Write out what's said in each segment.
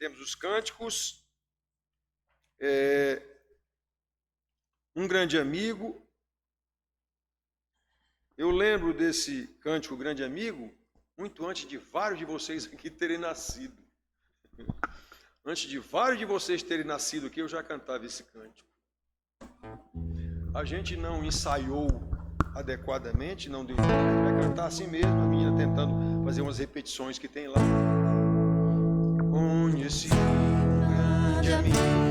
temos os cânticos, um grande amigo. Eu lembro desse cântico Grande Amigo muito antes de vários de vocês aqui terem nascido. Antes de vários de vocês terem nascido aqui, eu já cantava esse cântico. A gente não ensaiou adequadamente, não deu. A gente vai cantar assim mesmo, a menina tentando fazer umas repetições que tem lá. Conheci um grande amigo.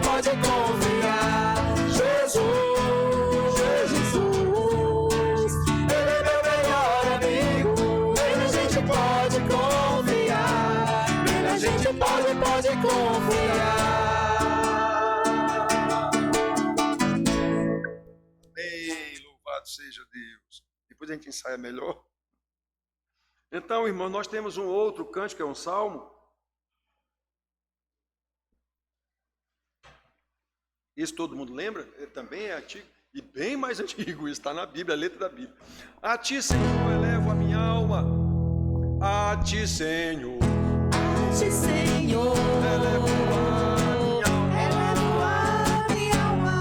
Pode confiar, Jesus, Ele é meu melhor amigo, nele a gente pode confiar, nele a gente pode confiar. Bem, louvado seja Deus. Depois a gente ensaia melhor. Então, irmão, nós temos um outro cântico, que é um salmo. Esse todo mundo lembra? Ele também é antigo e bem mais antigo. Isso está na Bíblia, a letra da Bíblia. A ti, Senhor, elevo a minha alma. A ti, Senhor. A ti, Senhor. Elevo a minha alma. Elevo a minha alma.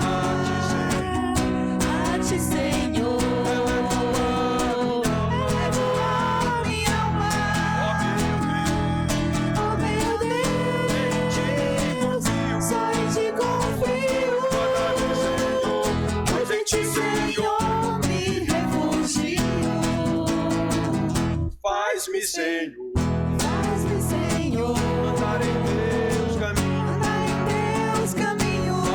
A ti, Senhor. Elevo a minha alma. Oh, meu Deus. Só em ti confio. Senhor, me refugio. Faz-me, Senhor. Faz-me, Senhor. Andar em teus caminhos. Andar em teus caminhos.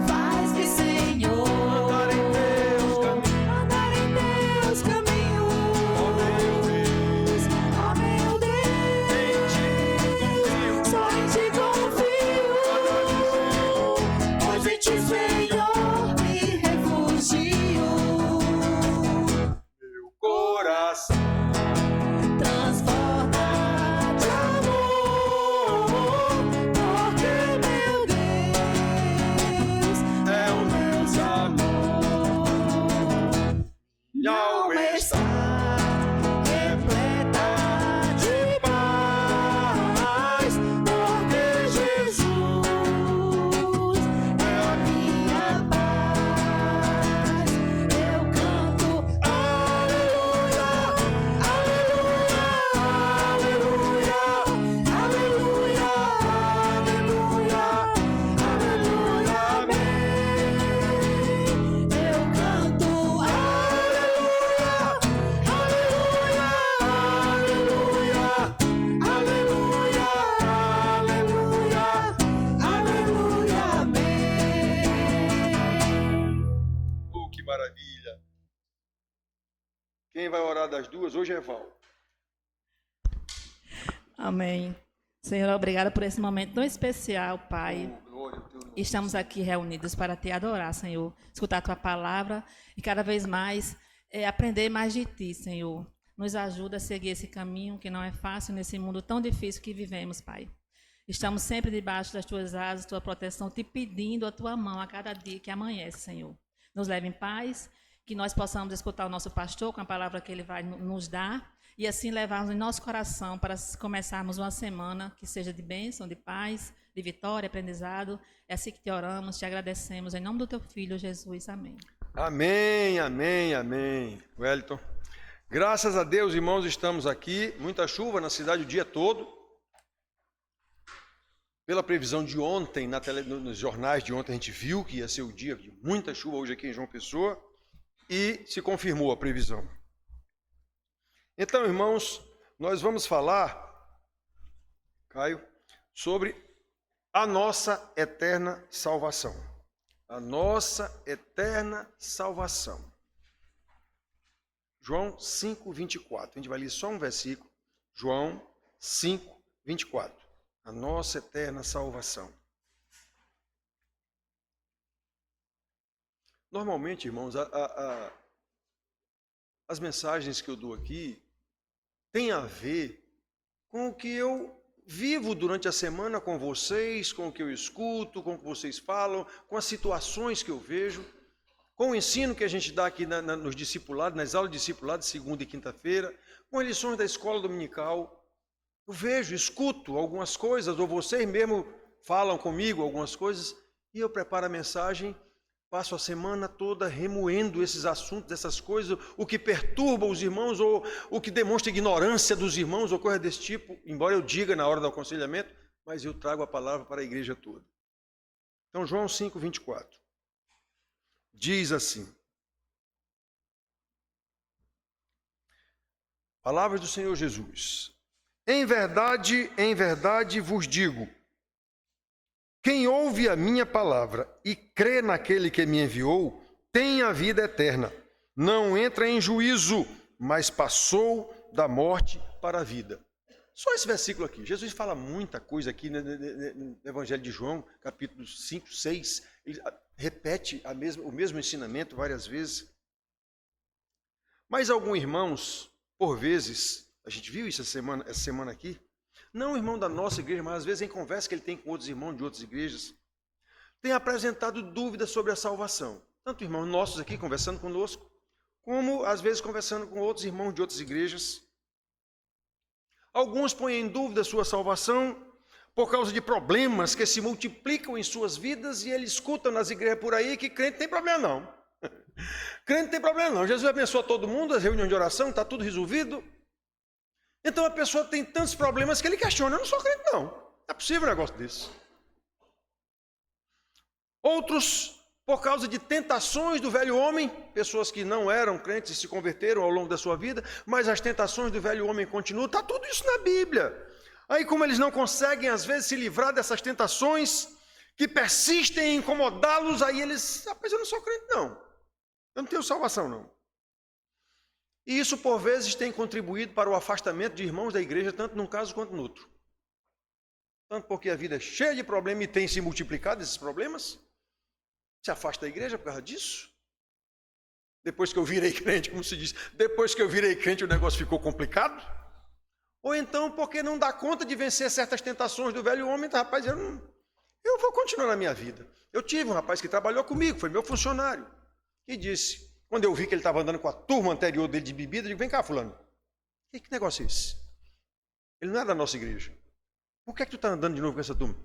Faz-me, Senhor. Andar em teus caminhos. Andar em teus caminhos. Oh, meu Deus. Oh, meu Deus. Só em ti confio. Pois em ti, Senhor, me refugio. Meu coração vai orar das duas hoje é Val. Amém. Senhor, obrigada por esse momento tão especial, Pai. Glória ao teu nome. Estamos aqui reunidos para te adorar, Senhor. Escutar a tua palavra e cada vez mais aprender mais de ti, Senhor. Nos ajuda a seguir esse caminho que não é fácil nesse mundo tão difícil que vivemos, Pai. Estamos sempre debaixo das tuas asas, tua proteção, te pedindo a tua mão a cada dia que amanhece, Senhor. Nos leve em paz, que nós possamos escutar o nosso pastor com a palavra que ele vai nos dar e assim levarmos em nosso coração para começarmos uma semana que seja de bênção, de paz, de vitória, aprendizado. É assim que te oramos, te agradecemos. Em nome do teu Filho, Jesus. Amém. Amém, amém, amém. Wellington. Graças a Deus, irmãos, estamos aqui. Muita chuva na cidade o dia todo. Pela previsão de ontem, nos jornais de ontem, a gente viu que ia ser o dia de muita chuva hoje aqui em João Pessoa. E se confirmou a previsão. Então, irmãos, nós vamos falar, Caio, sobre a nossa eterna salvação. A nossa eterna salvação. João 5:24. A gente vai ler só um versículo. João 5:24. A nossa eterna salvação. Normalmente, irmãos, as mensagens que eu dou aqui têm a ver com o que eu vivo durante a semana com vocês, com o que eu escuto, com o que vocês falam, com as situações que eu vejo, com o ensino que a gente dá aqui nos discipulados, nas aulas de discipulado, segunda e quinta-feira, com as lições da escola dominical. Eu vejo, escuto algumas coisas, ou vocês mesmo falam comigo algumas coisas, e eu preparo a mensagem. Passo a semana toda remoendo esses assuntos, essas coisas, o que perturba os irmãos ou o que demonstra ignorância dos irmãos ou coisa desse tipo, embora eu diga na hora do aconselhamento, mas eu trago a palavra para a igreja toda. Então, João 5:24 diz assim: Palavras do Senhor Jesus. Em verdade vos digo, quem ouve a minha palavra e crê naquele que me enviou, tem a vida eterna. Não entra em juízo, mas passou da morte para a vida. Só esse versículo aqui. Jesus fala muita coisa aqui no Evangelho de João, capítulo 5, 6. Ele repete o mesmo ensinamento várias vezes. Mas alguns irmãos, por vezes, a gente viu isso essa semana aqui, não irmão da nossa igreja, mas às vezes em conversa que ele tem com outros irmãos de outras igrejas, tem apresentado dúvidas sobre a salvação. Tanto irmãos nossos aqui conversando conosco, como às vezes conversando com outros irmãos de outras igrejas. Alguns põem em dúvida a sua salvação por causa de problemas que se multiplicam em suas vidas e eles escutam nas igrejas por aí que crente tem problema não. Crente tem problema não. Jesus abençoa todo mundo, as reuniões de oração, está tudo resolvido. Então a pessoa tem tantos problemas que ele questiona, eu não sou crente não. Não é possível um negócio desse. Outros, por causa de tentações do velho homem, pessoas que não eram crentes e se converteram ao longo da sua vida, mas as tentações do velho homem continuam, está tudo isso na Bíblia. Aí como eles não conseguem às vezes se livrar dessas tentações, que persistem em incomodá-los, aí eles, rapaz, eu não sou crente não. Eu não tenho salvação não. E isso, por vezes, tem contribuído para o afastamento de irmãos da igreja, tanto num caso quanto no outro. Tanto porque a vida é cheia de problemas e tem se multiplicado esses problemas, se afasta da igreja por causa disso. Depois que eu virei crente, como se diz, depois que eu virei crente o negócio ficou complicado. Ou então porque não dá conta de vencer certas tentações do velho homem, então, rapaz, eu vou continuar na minha vida. Eu tive um rapaz que trabalhou comigo, foi meu funcionário, e disse... Quando eu vi que ele estava andando com a turma anterior dele de bebida, eu digo, vem cá, fulano, que negócio é esse? Ele não é da nossa igreja. Por que tu está andando de novo com essa turma?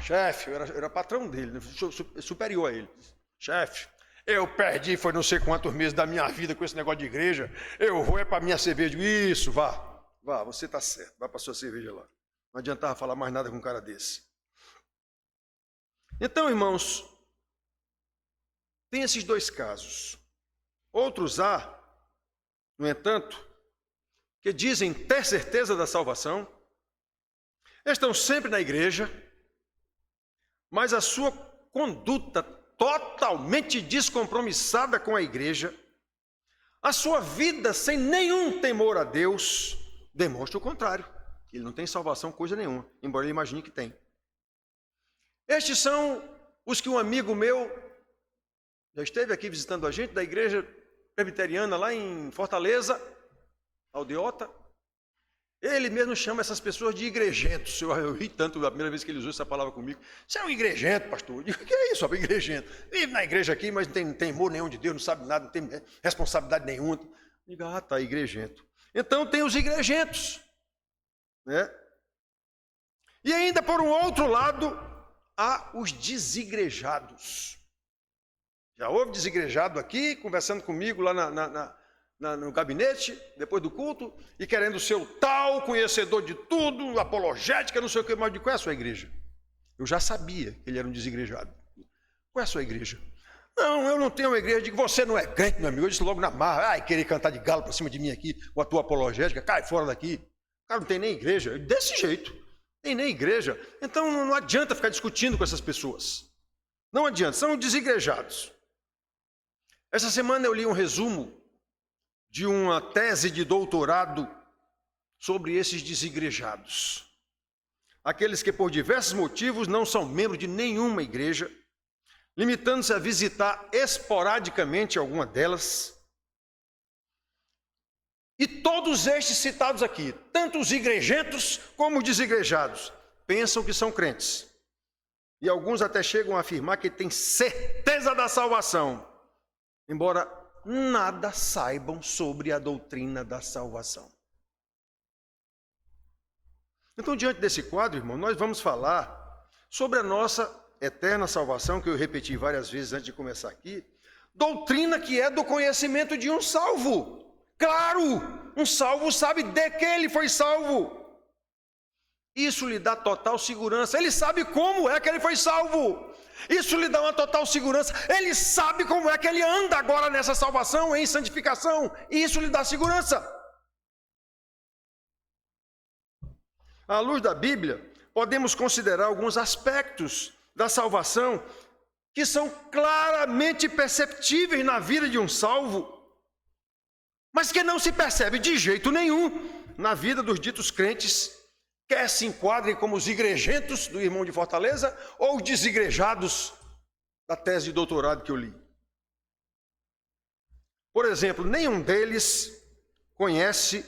Chefe, eu era patrão dele, superior a ele. Chefe, eu perdi, foi não sei quantos meses da minha vida com esse negócio de igreja, eu vou para a minha cerveja. Isso, vá, você está certo, vá para a sua cerveja lá. Não adiantava falar mais nada com um cara desse. Então, irmãos, tem esses dois casos. Outros há, no entanto, que dizem ter certeza da salvação, estão sempre na igreja, mas a sua conduta totalmente descompromissada com a igreja, a sua vida sem nenhum temor a Deus demonstra o contrário. Ele não tem salvação coisa nenhuma, embora ele imagine que tem. Estes são os que um amigo meu já esteve aqui visitando a gente, da igreja presbiteriana lá em Fortaleza, Aldeota. Ele mesmo chama essas pessoas de igrejentos. Eu ri tanto a primeira vez que ele usou essa palavra comigo. Você é um igregento, pastor? Eu digo, o que é isso, igregento? Vive na igreja aqui, mas não tem temor nenhum de Deus, não sabe nada, não tem responsabilidade nenhuma. Eu digo, tá, igregento. Então tem os igrejentos, né? E ainda por um outro lado, há os desigrejados. Já houve desigrejado aqui, conversando comigo lá no gabinete, depois do culto, e querendo ser o tal, conhecedor de tudo, apologética, não sei o que, mas qual é a sua igreja? Eu já sabia que ele era um desigrejado. Qual é a sua igreja? Não, eu não tenho uma igreja. Eu digo, você não é crente, meu amigo. Eu disse logo na marra, ai, querer cantar de galo para cima de mim aqui, com a tua apologética, cai fora daqui. O cara não tem nem igreja. Desse jeito, tem nem igreja. Então não adianta ficar discutindo com essas pessoas. Não adianta, são desigrejados. Essa semana eu li um resumo de uma tese de doutorado sobre esses desigrejados. Aqueles que por diversos motivos não são membros de nenhuma igreja, limitando-se a visitar esporadicamente alguma delas. E todos estes citados aqui, tanto os igrejentos como os desigrejados, pensam que são crentes. E alguns até chegam a afirmar que têm certeza da salvação, embora nada saibam sobre a doutrina da salvação. Então, diante desse quadro, irmão, nós vamos falar sobre a nossa eterna salvação, que eu repeti várias vezes antes de começar aqui, doutrina que é do conhecimento de um salvo. Claro, um salvo sabe de que ele foi salvo. Isso lhe dá total segurança. Ele sabe como é que ele foi salvo. Isso lhe dá uma total segurança. Ele sabe como é que ele anda agora nessa salvação, em santificação. E isso lhe dá segurança. À luz da Bíblia, podemos considerar alguns aspectos da salvação que são claramente perceptíveis na vida de um salvo, mas que não se percebe de jeito nenhum na vida dos ditos crentes, quer se enquadrem como os igrejentos do irmão de Fortaleza ou os desigrejados da tese de doutorado que eu li. Por exemplo, nenhum deles conhece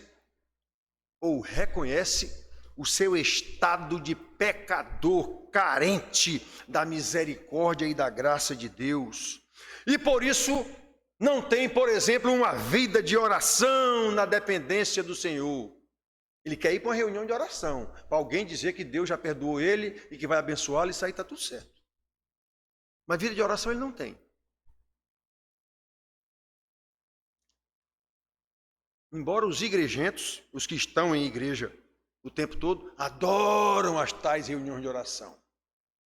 ou reconhece o seu estado de pecador carente da misericórdia e da graça de Deus. E por isso não tem, por exemplo, uma vida de oração na dependência do Senhor. Ele quer ir para uma reunião de oração, para alguém dizer que Deus já perdoou ele e que vai abençoá-lo, e isso aí está tudo certo. Mas vida de oração ele não tem. Embora os igrejentos, os que estão em igreja o tempo todo, adoram as tais reuniões de oração.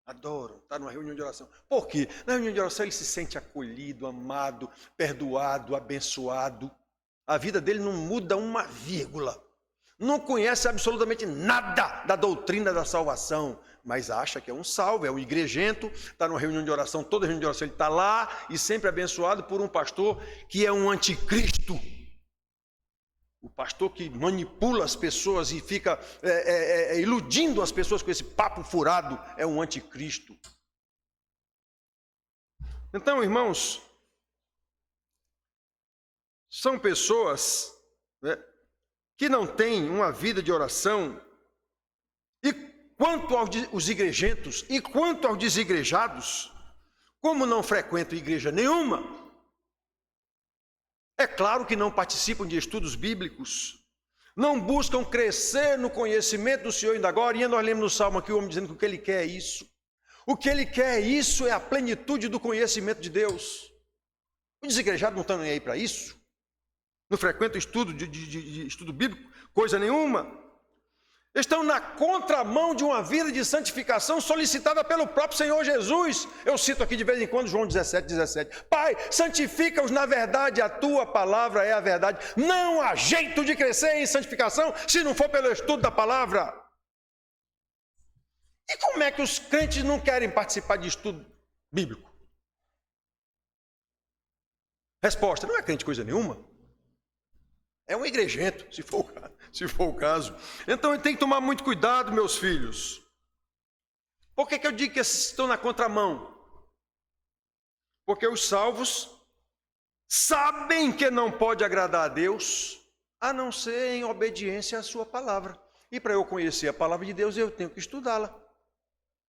Adoram estar numa reunião de oração. Por quê? Na reunião de oração ele se sente acolhido, amado, perdoado, abençoado. A vida dele não muda uma vírgula. Não conhece absolutamente nada da doutrina da salvação, mas acha que é um salvo, é um igrejento, está numa reunião de oração, toda reunião de oração ele está lá e sempre abençoado por um pastor que é um anticristo. O pastor que manipula as pessoas e fica iludindo as pessoas com esse papo furado é um anticristo. Então, irmãos, são pessoas, né, que não têm uma vida de oração, e quanto aos igrejentos e quanto aos desigrejados, como não frequentam igreja nenhuma, é claro que não participam de estudos bíblicos, não buscam crescer no conhecimento do Senhor ainda agora. E nós lemos no Salmo aqui o homem dizendo que o que ele quer é isso. O que ele quer é isso, é a plenitude do conhecimento de Deus. Os desigrejado não estão nem aí para isso. Não frequentam estudo de estudo bíblico, coisa nenhuma. Estão na contramão de uma vida de santificação solicitada pelo próprio Senhor Jesus. Eu cito aqui de vez em quando João 17:17. Pai, santifica-os na verdade, a tua palavra é a verdade. Não há jeito de crescer em santificação se não for pelo estudo da palavra. E como é que os crentes não querem participar de estudo bíblico? Resposta, não é crente coisa nenhuma. É um igrejento, se for o caso. Então tem que tomar muito cuidado, meus filhos. Por que eu digo que esses estão na contramão? Porque os salvos sabem que não pode agradar a Deus, a não ser em obediência à sua palavra. E para eu conhecer a palavra de Deus, eu tenho que estudá-la.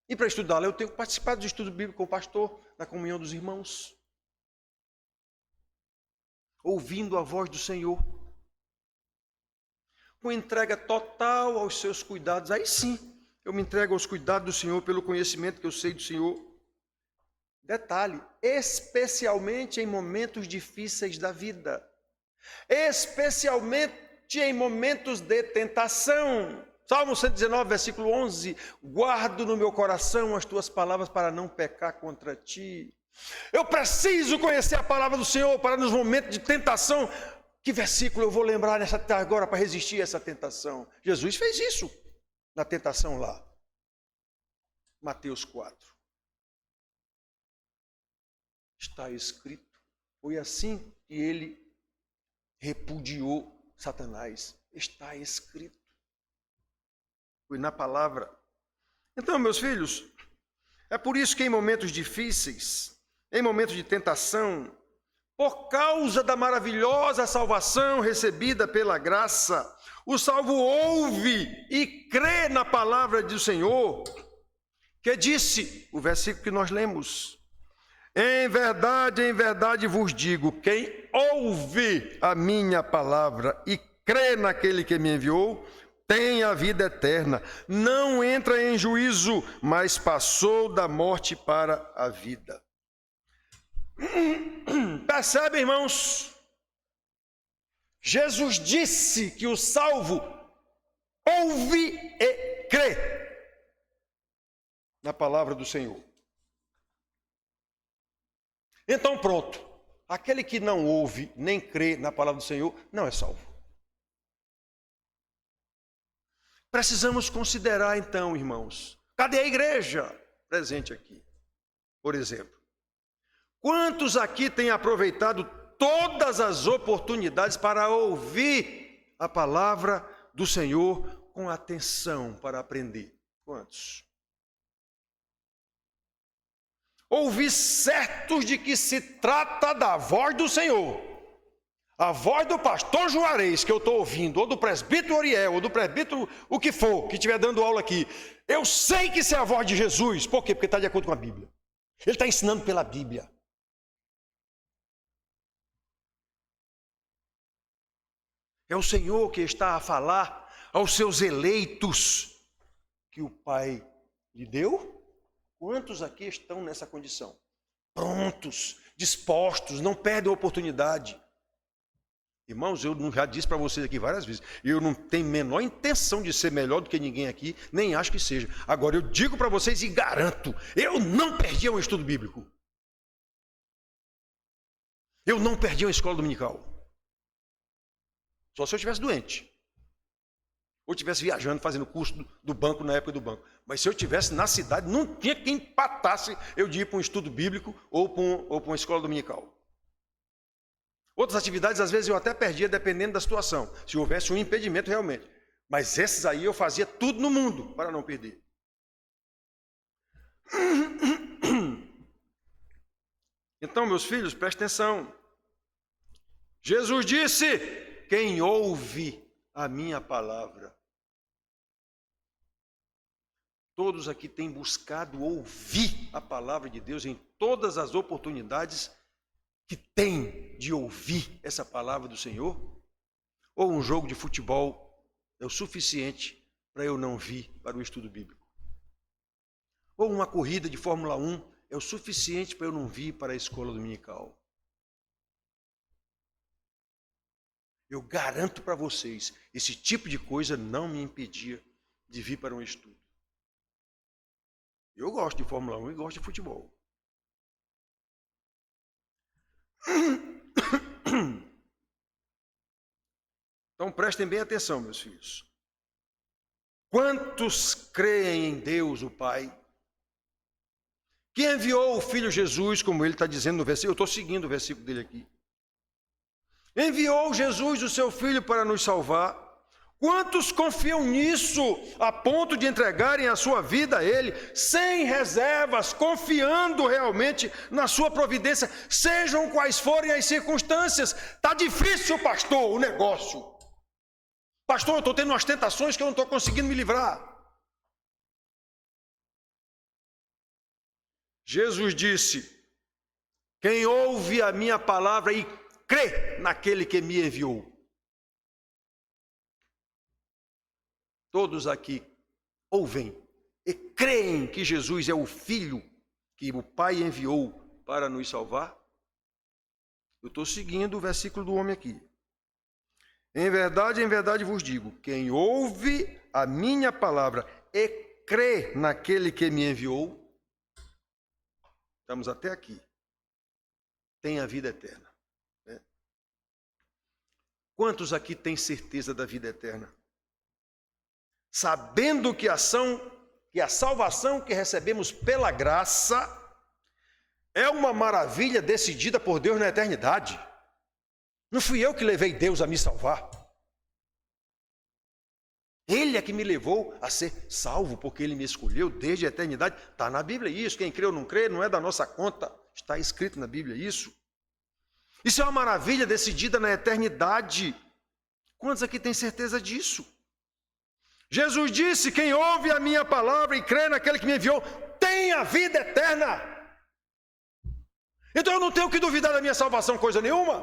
E para estudá-la, eu tenho que participar do estudo bíblico com o pastor, na comunhão dos irmãos. Ouvindo a voz do Senhor. Com entrega total aos seus cuidados. Aí sim, eu me entrego aos cuidados do Senhor pelo conhecimento que eu sei do Senhor. Detalhe, especialmente em momentos difíceis da vida. Especialmente em momentos de tentação. Salmo 119, versículo 11. Guardo no meu coração as tuas palavras para não pecar contra ti. Eu preciso conhecer a palavra do Senhor para nos momentos de tentação. Que versículo eu vou lembrar agora para resistir a essa tentação? Jesus fez isso na tentação lá. Mateus 4. Está escrito. Foi assim que ele repudiou Satanás. Está escrito. Foi na palavra. Então, meus filhos, é por isso que em momentos difíceis, em momentos de tentação, por causa da maravilhosa salvação recebida pela graça, o salvo ouve e crê na palavra do Senhor, que disse, o versículo que nós lemos, em verdade vos digo, quem ouve a minha palavra e crê naquele que me enviou, tem a vida eterna, não entra em juízo, mas passou da morte para a vida. Percebe, irmãos? Jesus disse que o salvo ouve e crê na palavra do Senhor. Então pronto, aquele que não ouve nem crê na palavra do Senhor não é salvo. Precisamos considerar então, irmãos, cadê a igreja presente aqui? Por exemplo, quantos aqui têm aproveitado todas as oportunidades para ouvir a palavra do Senhor com atenção para aprender? Quantos? Ouvi certos de que se trata da voz do Senhor. A voz do pastor Juarez que eu estou ouvindo, ou do presbítero Oriel, ou do presbítero o que for, que estiver dando aula aqui. Eu sei que isso é a voz de Jesus. Por quê? Porque está de acordo com a Bíblia. Ele está ensinando pela Bíblia. É o Senhor que está a falar aos seus eleitos que o Pai lhe deu. Quantos aqui estão nessa condição? Prontos, dispostos, não perdem a oportunidade. Irmãos, eu já disse para vocês aqui várias vezes, eu não tenho a menor intenção de ser melhor do que ninguém aqui, nem acho que seja. Agora, eu digo para vocês e garanto, eu não perdi um estudo bíblico. Eu não perdi uma escola dominical. Só se eu estivesse doente. Ou estivesse viajando, fazendo curso do banco na época do banco. Mas se eu estivesse na cidade, não tinha quem empatasse eu de ir para um estudo bíblico ou para uma escola dominical. Outras atividades, às vezes, eu até perdia, dependendo da situação. Se houvesse um impedimento realmente. Mas esses aí eu fazia tudo no mundo para não perder. Então, meus filhos, prestem atenção. Jesus disse, quem ouve a minha palavra. Todos aqui têm buscado ouvir a palavra de Deus em todas as oportunidades que tem de ouvir essa palavra do Senhor? Ou um jogo de futebol é o suficiente para eu não vir para o estudo bíblico? Ou uma corrida de Fórmula 1 é o suficiente para eu não vir para a escola dominical? Eu garanto para vocês, esse tipo de coisa não me impedia de vir para um estudo. Eu gosto de Fórmula 1 e gosto de futebol. Então prestem bem atenção, meus filhos. Quantos creem em Deus, o Pai, que enviou o Filho Jesus, como ele está dizendo no versículo, eu estou seguindo o versículo dele aqui, Enviou Jesus, o seu Filho, para nos salvar. Quantos confiam nisso a ponto de entregarem a sua vida a Ele, sem reservas, confiando realmente na sua providência, sejam quais forem as circunstâncias? Está difícil, pastor, o negócio. Pastor, eu estou tendo umas tentações que eu não estou conseguindo me livrar. Jesus disse: quem ouve a minha palavra e crê naquele que me enviou. Todos aqui ouvem e creem que Jesus é o Filho que o Pai enviou para nos salvar? Eu estou seguindo o versículo do homem aqui. Em verdade vos digo, quem ouve a minha palavra e crê naquele que me enviou, estamos até aqui, tem a vida eterna. Né? Quantos aqui têm certeza da vida eterna? Sabendo que a salvação que recebemos pela graça é uma maravilha decidida por Deus na eternidade. Não fui eu que levei Deus a me salvar. Ele é que me levou a ser salvo, porque Ele me escolheu desde a eternidade. Está na Bíblia isso, quem crê ou não crê, não é da nossa conta. Está escrito na Bíblia isso. Isso é uma maravilha decidida na eternidade. Quantos aqui têm certeza disso? Jesus disse, quem ouve a minha palavra e crê naquele que me enviou, tem a vida eterna. Então eu não tenho que duvidar da minha salvação, coisa nenhuma.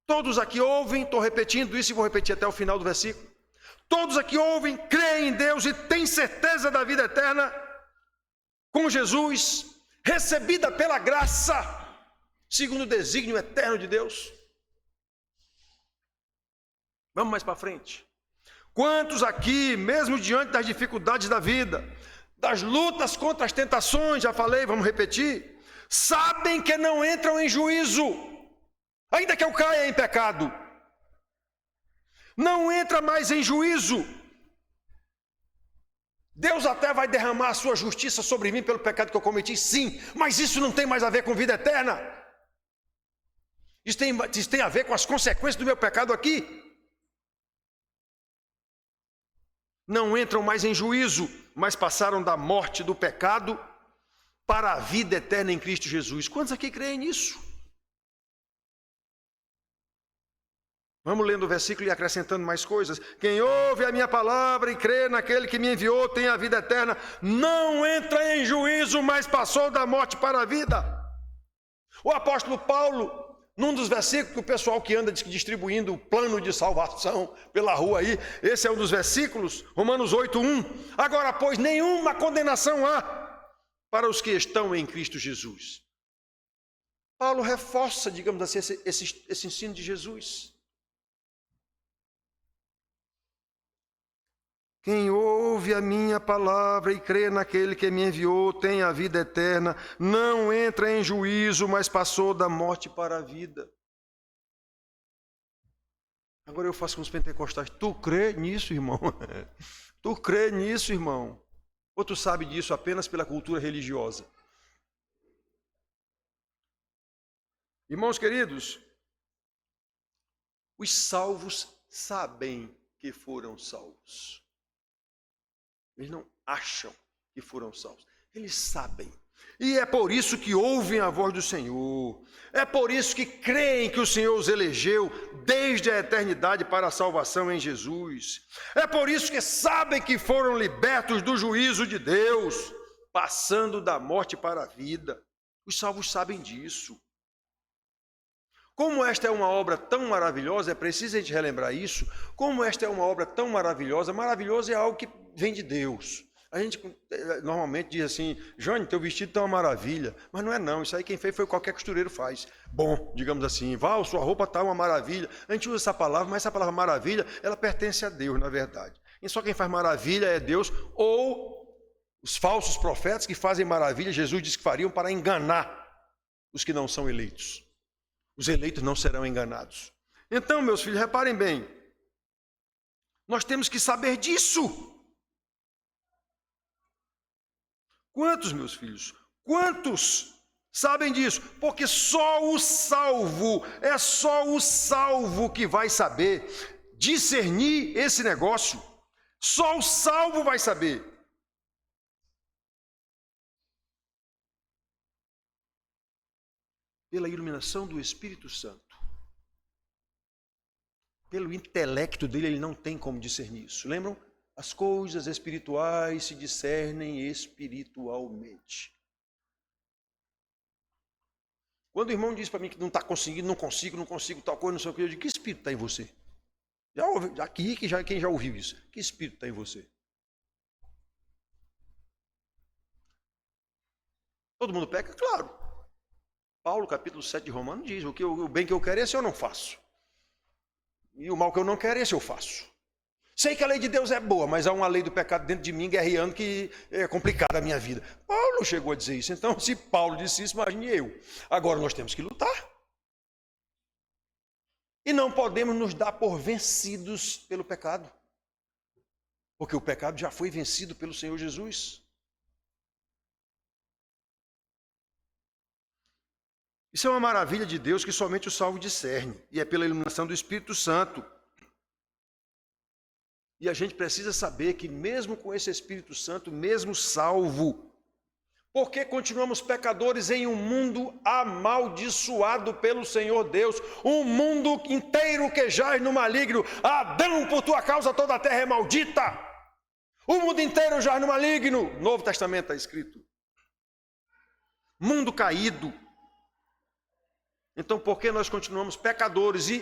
Todos aqui ouvem, estou repetindo isso e vou repetir até o final do versículo. Todos aqui ouvem, creem em Deus e têm certeza da vida eterna com Jesus, recebida pela graça, segundo o desígnio eterno de Deus. Vamos mais para frente. Quantos aqui, mesmo diante das dificuldades da vida, das lutas contra as tentações, já falei, vamos repetir, sabem que não entram em juízo, ainda que eu caia em pecado, não entra mais em juízo. Deus até vai derramar a sua justiça sobre mim pelo pecado que eu cometi, sim, mas isso não tem mais a ver com vida eterna. Isso tem a ver com as consequências do meu pecado aqui. Não entram mais em juízo, mas passaram da morte do pecado para a vida eterna em Cristo Jesus. Quantos aqui creem nisso? Vamos lendo o versículo e acrescentando mais coisas. Quem ouve a minha palavra e crê naquele que me enviou tem a vida eterna. Não entra em juízo, mas passou da morte para a vida. O apóstolo Paulo, num dos versículos que o pessoal que anda distribuindo o plano de salvação pela rua aí, esse é um dos versículos, Romanos 8:1. Agora, pois, nenhuma condenação há para os que estão em Cristo Jesus. Paulo reforça, digamos assim, esse ensino de Jesus. Quem ouve a minha palavra e crê naquele que me enviou tem a vida eterna, não entra em juízo, mas passou da morte para a vida. Agora eu faço com os pentecostais, tu crê nisso, irmão? Tu crê nisso, irmão? Ou tu sabe disso apenas pela cultura religiosa? Irmãos queridos, os salvos sabem que foram salvos. Eles não acham que foram salvos. Eles sabem. E é por isso que ouvem a voz do Senhor. É por isso que creem que o Senhor os elegeu desde a eternidade para a salvação em Jesus. É por isso que sabem que foram libertos do juízo de Deus, passando da morte para a vida. Os salvos sabem disso. Como esta é uma obra tão maravilhosa, é preciso a gente relembrar isso. Como esta é uma obra tão maravilhosa, maravilhoso é algo que vem de Deus. A gente normalmente diz assim, Jônio, teu vestido tá uma maravilha. Mas não é não, isso aí quem fez foi qualquer costureiro faz. Bom, digamos assim, Val, sua roupa tá uma maravilha. A gente usa essa palavra, mas essa palavra maravilha, ela pertence a Deus, na verdade. E só quem faz maravilha é Deus, ou os falsos profetas que fazem maravilha, Jesus disse que fariam para enganar os que não são eleitos. Os eleitos não serão enganados. Então, meus filhos, reparem bem. Nós temos que saber disso. Quantos, meus filhos, quantos Sabem disso, porque só o salvo, é só o salvo que vai saber discernir esse negócio. Só o salvo vai saber. Pela iluminação do Espírito Santo. Pelo intelecto dele, ele não tem como discernir isso. Lembram? As coisas espirituais se discernem espiritualmente. Quando o irmão diz para mim que não está conseguindo, não consigo, tal coisa, não sei o que, eu digo, que espírito está em você? Já ouvi, aqui, quem já ouviu isso? Que espírito está em você? Todo mundo peca? Claro. Paulo, capítulo 7 de Romanos, diz, o bem que eu quero, esse eu não faço. E o mal que eu não quero, esse eu faço. Sei que a lei de Deus é boa, mas há uma lei do pecado dentro de mim, guerreando, que é complicada a minha vida. Paulo chegou a dizer isso. Então, se Paulo disse isso, imagine eu. Agora nós temos que lutar. E não podemos nos dar por vencidos pelo pecado. Porque o pecado já foi vencido pelo Senhor Jesus. Isso é uma maravilha de Deus que somente o salvo discerne. E é pela iluminação do Espírito Santo. E a gente precisa saber que mesmo com esse Espírito Santo, mesmo salvo, porque continuamos pecadores em um mundo amaldiçoado pelo Senhor Deus, um mundo inteiro que jaz no maligno. Adão, por tua causa toda a terra é maldita. O mundo inteiro jaz no maligno. Novo Testamento está escrito. Mundo caído. Então, por que nós continuamos pecadores e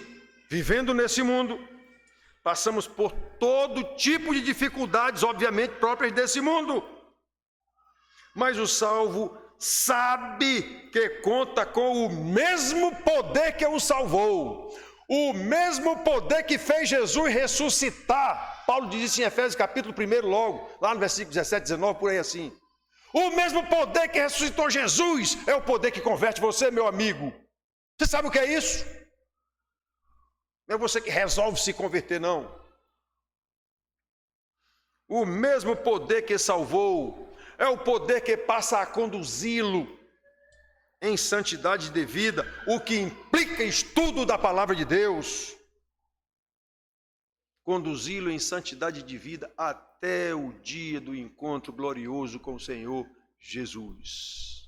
vivendo nesse mundo? Passamos por todo tipo de dificuldades, obviamente, próprias desse mundo. Mas o salvo sabe que conta com o mesmo poder que o salvou. O mesmo poder que fez Jesus ressuscitar. Paulo diz isso em Efésios capítulo 1 logo, lá no versículo 17, 19, por aí assim. O mesmo poder que ressuscitou Jesus é o poder que converte você, meu amigo. Você sabe o que é isso? Não é você que resolve se converter, não. O mesmo poder que salvou é o poder que passa a conduzi-lo em santidade devida, o que implica estudo da palavra de Deus. Conduzi-lo em santidade de vida até o dia do encontro glorioso com o Senhor Jesus.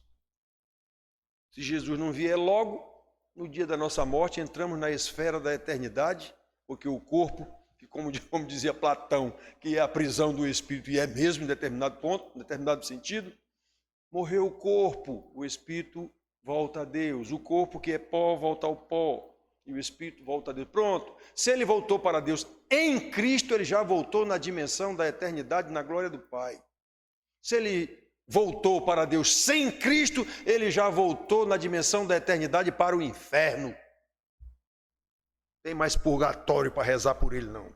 Se Jesus não vier logo, no dia da nossa morte, entramos na esfera da eternidade, porque o corpo, que como dizia Platão, que é a prisão do espírito, e é mesmo em determinado ponto, em determinado sentido, morreu o corpo, o espírito volta a Deus. O corpo que é pó volta ao pó, e o espírito volta a Deus. Pronto, se ele voltou para Deus em Cristo, ele já voltou na dimensão da eternidade, na glória do Pai. Se ele voltou para Deus sem Cristo, ele já voltou na dimensão da eternidade para o inferno. Tem mais purgatório para rezar por ele, não.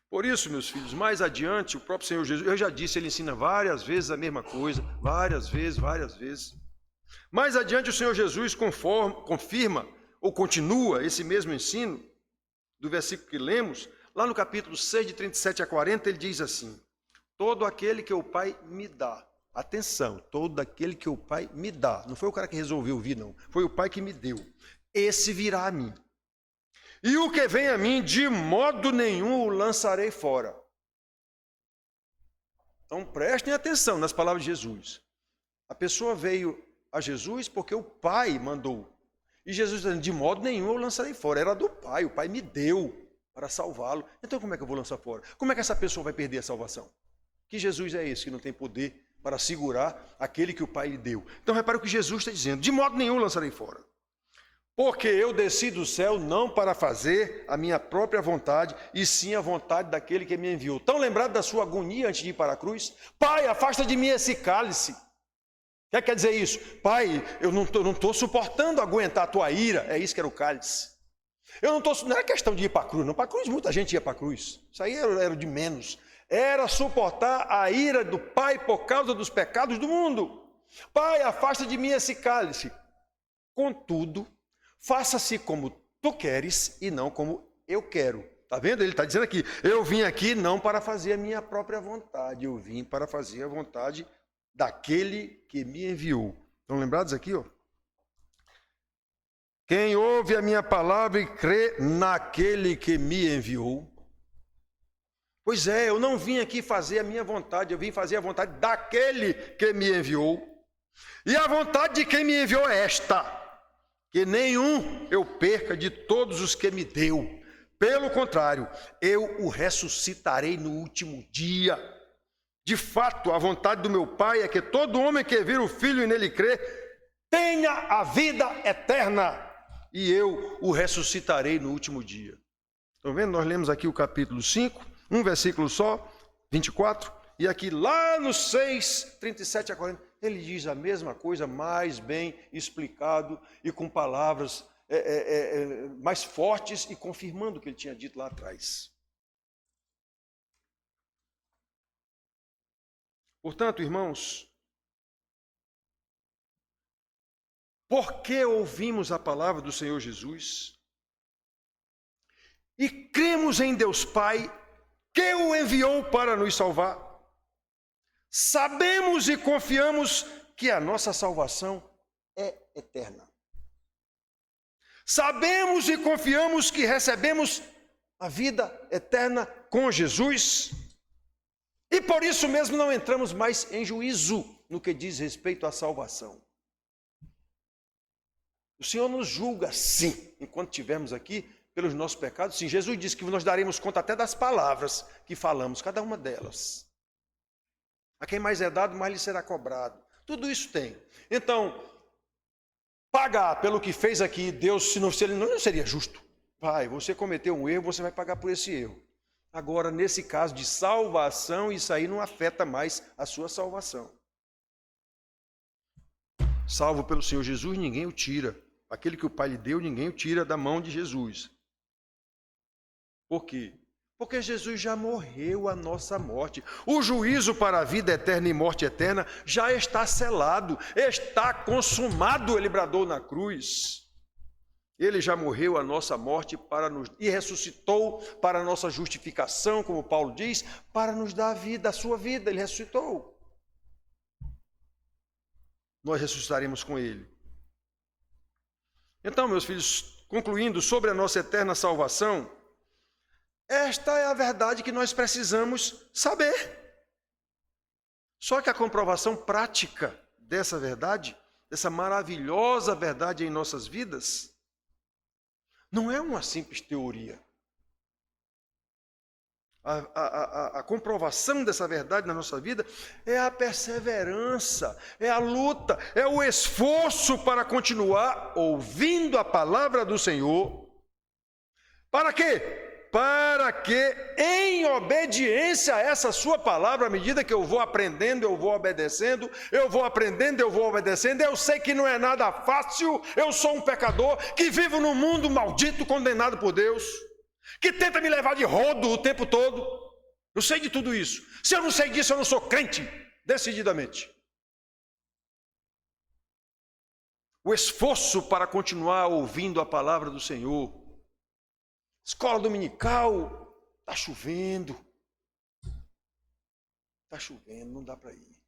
Por isso, meus filhos, mais adiante, o próprio Senhor Jesus, eu já disse, ele ensina várias vezes a mesma coisa, várias vezes. Mais adiante, o Senhor Jesus confirma, ou continua esse mesmo ensino, do versículo que lemos, lá no capítulo 6, de 37 a 40, ele diz assim: todo aquele que o Pai me dá. Atenção, todo aquele que o Pai me dá. Não foi o cara que resolveu vir, não. Foi o Pai que me deu. Esse virá a mim. E o que vem a mim, de modo nenhum o lançarei fora. Então prestem atenção nas palavras de Jesus. A pessoa veio a Jesus porque o Pai mandou. E Jesus dizendo, de modo nenhum eu lançarei fora. Era do Pai, o Pai me deu para salvá-lo. Então como é que eu vou lançar fora? Como é que essa pessoa vai perder a salvação? Que Jesus é esse que não tem poder para segurar aquele que o Pai lhe deu? Então repare o que Jesus está dizendo, de modo nenhum lançarei fora. Porque eu desci do céu não para fazer a minha própria vontade, e sim a vontade daquele que me enviou. Estão lembrados da sua agonia antes de ir para a cruz? Pai, afasta de mim esse cálice. O que quer dizer isso? Pai, eu não estou suportando aguentar a tua ira. É isso que era o cálice. Não era questão de ir para a cruz, não. Para a cruz muita gente ia para a cruz. Isso aí era de menos. Era suportar a ira do Pai por causa dos pecados do mundo. Pai, afasta de mim esse cálice. Contudo, faça-se como tu queres e não como eu quero. Está vendo? Ele está dizendo aqui, eu vim aqui não para fazer a minha própria vontade, eu vim para fazer a vontade daquele que me enviou. Estão lembrados aqui, ó? Quem ouve a minha palavra e crê naquele que me enviou. Pois é, eu não vim aqui fazer a minha vontade, eu vim fazer a vontade daquele que me enviou. E a vontade de quem me enviou é esta: que nenhum eu perca de todos os que me deu. Pelo contrário, eu o ressuscitarei no último dia. De fato, a vontade do meu Pai é que todo homem que vir o Filho e nele crê, tenha a vida eterna, e eu o ressuscitarei no último dia. Estão vendo? Nós lemos aqui o capítulo 5, um versículo só, 24, e aqui lá no 6, 37 a 40, ele diz a mesma coisa, mais bem explicado e com palavras mais fortes e confirmando o que ele tinha dito lá atrás. Portanto, irmãos, porque ouvimos a palavra do Senhor Jesus e cremos em Deus Pai, que o enviou para nos salvar, sabemos e confiamos que a nossa salvação é eterna. Sabemos e confiamos que recebemos a vida eterna com Jesus. E por isso mesmo não entramos mais em juízo no que diz respeito à salvação. O Senhor nos julga, sim, enquanto estivermos aqui, pelos nossos pecados. Sim, Jesus disse que nós daremos conta até das palavras que falamos, cada uma delas. A quem mais é dado, mais lhe será cobrado. Tudo isso tem. Então, pagar pelo que fez aqui, Deus, se ele não seria justo. Pai, você cometeu um erro, você vai pagar por esse erro. Agora, nesse caso de salvação, isso aí não afeta mais a sua salvação. Salvo pelo Senhor Jesus, ninguém o tira. Aquele que o Pai lhe deu, ninguém o tira da mão de Jesus. Por quê? Porque Jesus já morreu a nossa morte. O juízo para a vida eterna e morte eterna já está selado, está consumado, ele bradou na cruz. Ele já morreu a nossa morte e ressuscitou para a nossa justificação, como Paulo diz, para nos dar a vida, a sua vida, ele ressuscitou. Nós ressuscitaremos com ele. Então, meus filhos, concluindo sobre a nossa eterna salvação, esta é a verdade que nós precisamos saber. Só que a comprovação prática dessa verdade, dessa maravilhosa verdade em nossas vidas, não é uma simples teoria. A comprovação dessa verdade na nossa vida é a perseverança, é a luta, é o esforço para continuar ouvindo a palavra do Senhor. Para quê? Para que, em obediência a essa sua palavra, à medida que eu vou aprendendo, eu vou obedecendo, eu vou aprendendo, eu vou obedecendo, eu sei que não é nada fácil, eu sou um pecador que vivo num mundo maldito, condenado por Deus, que tenta me levar de rodo o tempo todo. Eu sei de tudo isso. Se eu não sei disso, eu não sou crente, decididamente. O esforço para continuar ouvindo a palavra do Senhor. Escola dominical, está chovendo. Está chovendo, não dá para ir.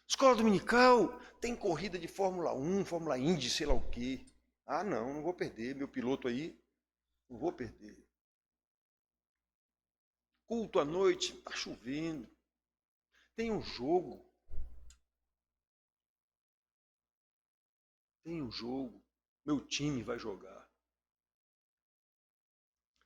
Escola dominical, tem corrida de Fórmula 1, Fórmula Indy, sei lá o quê. Ah, não vou perder, meu piloto aí, não vou perder. Culto à noite, está chovendo. Tem um jogo. Meu time vai jogar.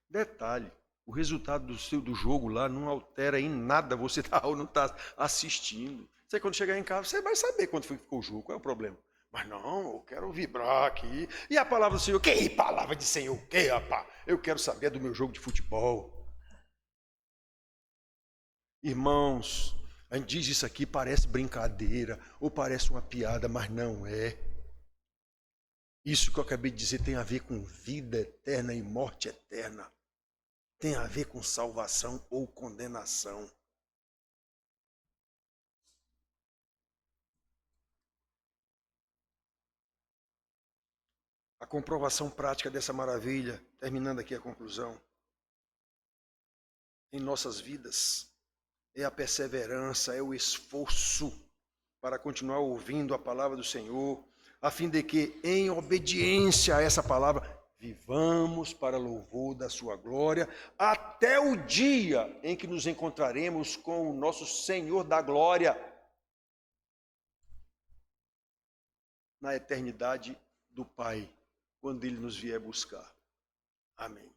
Detalhe, o resultado do jogo lá não altera em nada, você não está assistindo. Você quando chegar em casa, você vai saber quando ficou o jogo, qual é o problema. Mas não, eu quero vibrar aqui. E a palavra do Senhor? Que palavra de Senhor? Que, rapaz? Eu quero saber do meu jogo de futebol. Irmãos, a gente diz isso aqui, parece brincadeira, ou parece uma piada, mas não é. Isso que eu acabei de dizer tem a ver com vida eterna e morte eterna. Tem a ver com salvação ou condenação. A comprovação prática dessa maravilha, terminando aqui a conclusão, em nossas vidas, é a perseverança, é o esforço para continuar ouvindo a palavra do Senhor, a fim de que, em obediência a essa palavra, vivamos para louvor da sua glória, até o dia em que nos encontraremos com o nosso Senhor da glória, na eternidade do Pai, quando Ele nos vier buscar. Amém.